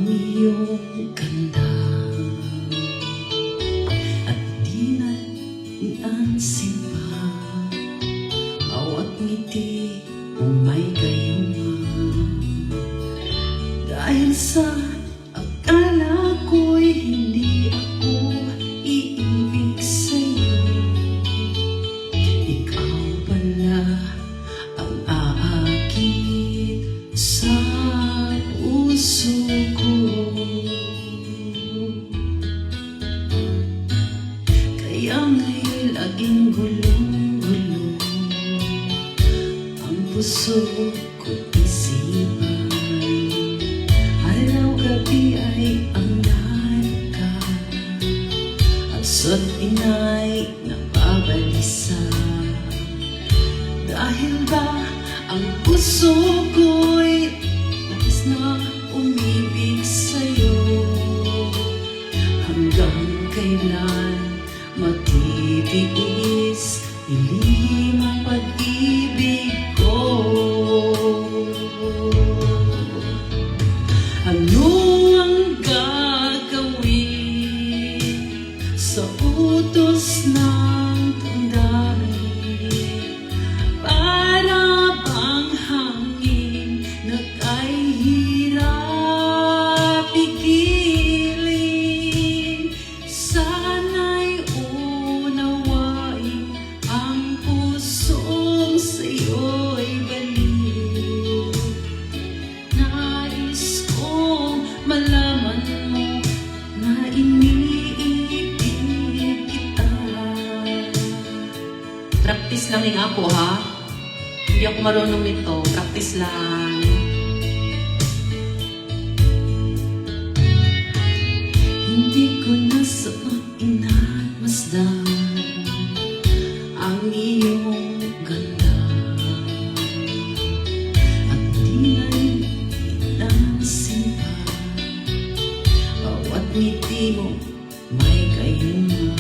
iyong ganda at di na inansin pa. Bawat ngiti mo may gayuma, dahil sa akala ko'y hindi ako iibig sa'yo. Ikaw pala ang aakit sa puso ko. Kaya nga'y laging gulong-gulong ang puso ko isipan. Araw-gabi ay ang narka at sa inay nababalisa. Dahil ba ang puso ko'y nais na umibig sa'yo? Hanggang kailan matitiis dilim ang pag-ibig ko? Ano ang gagawin sa utos ng damdamin? Para bang hangin na kay hirap pigilin? Sana'y unawain ang pusong sa'yo'y baliw. Nais kong malaman mo na iniibig kita. Practice lang yung ako, ha? Hindi ako marunong nito. Practice lang. Hindi ko na sa inagmasdan ang iyong ganda at di na inansin pa. Bawat ngiti mo may gayuma,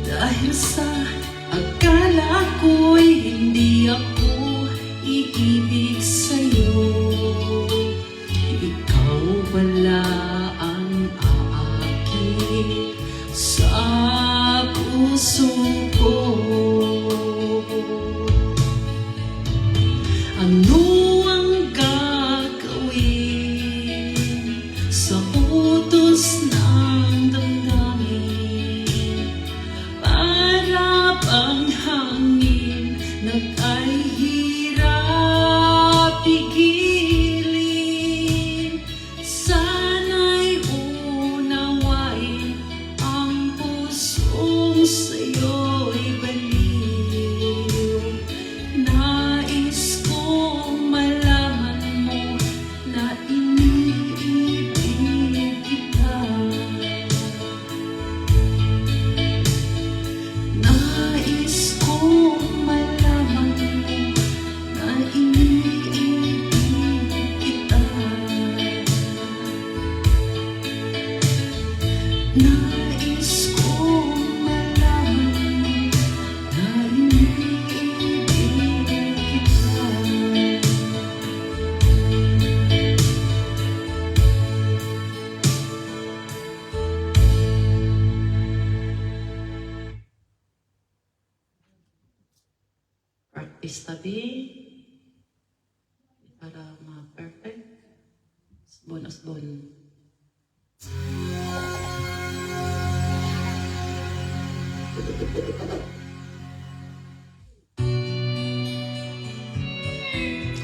dahil sa akala ko'y hindi ako iibig sa'yo. Ikaw pala ang aakit sa puso ko. Ano ang gagawin sa utos ng damdamin? Para bang hangin na kay hirap pigilin? Sana'y unawain ang pusong sa'yo'y baliw. Nais kong malaman mo na iniibig kita. Nais kong malaman mo na iniibig kita. Nais kong malaman mo na iniibig kita. Practice tabi para ma-perfect. Bonus bon.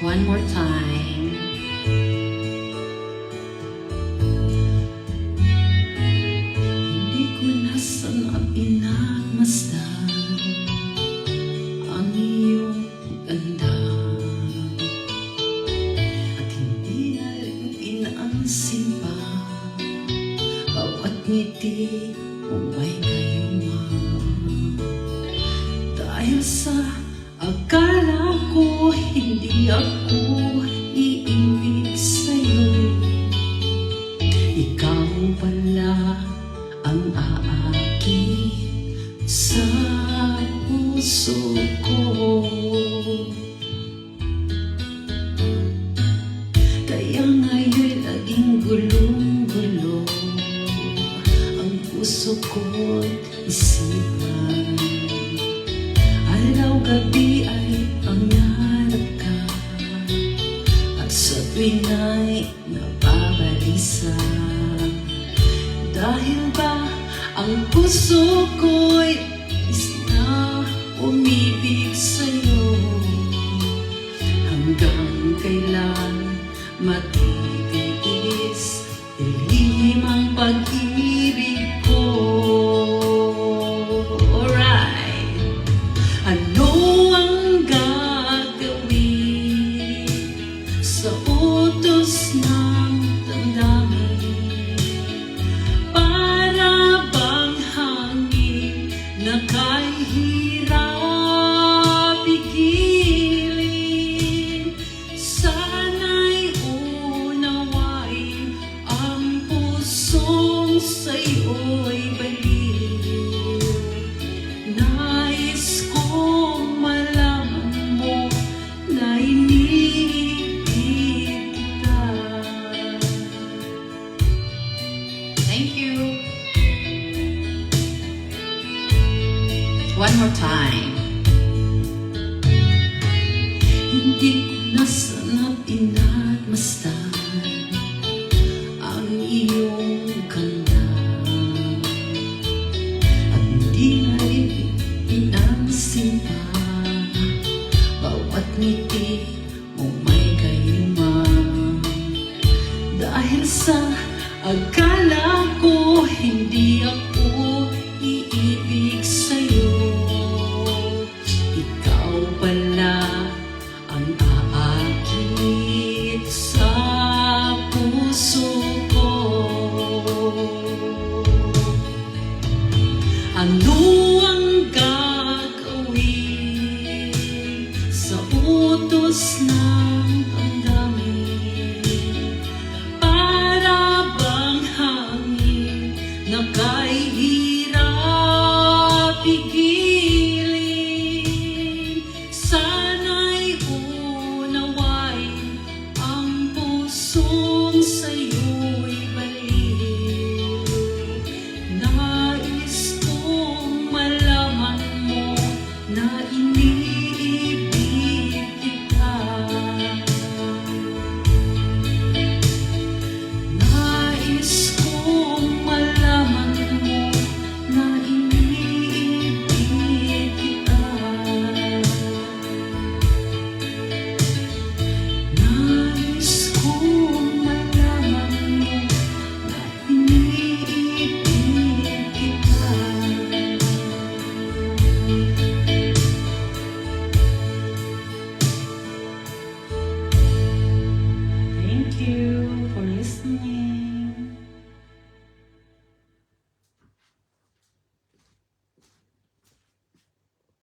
One more time. Hindi ko na sana pinagmasdan ang iyong ganda at hindi na rin pinansin pa. Bawat ngiti mo may gayuma, dahil sa akala ko hindi ako iibig sa'yo. Ikaw pala ang aakit sa puso ko. Kaya ngayon laging tuwinga'y nababalisa. Dahil ba ang puso ko'y is na umibig sa'yo? Hanggang kailan matitiis dilim ang pag-ibig ko? Alright, ano ang gagawin sa utos ng damdamin? Para bang hangin na kahirap pigilin? Sana'y unawain ang pusong sa'yo'y baliw. Nais kong malaman mo na iniibig kita. Thank you. One more time. Hindi ko na sana pinagmasdan ang iyong ganda, at hindi na rin pinansin pa bawat ngiti mo may gayuma. Dahil sa akala ko hindi ako iibig sa'yo, ikaw pala ang aakit sa puso ko. Ano ang gagawin sa utos ng damdamin? Para bang hangin na kahirap pigilin? Sana'y unawain ang puso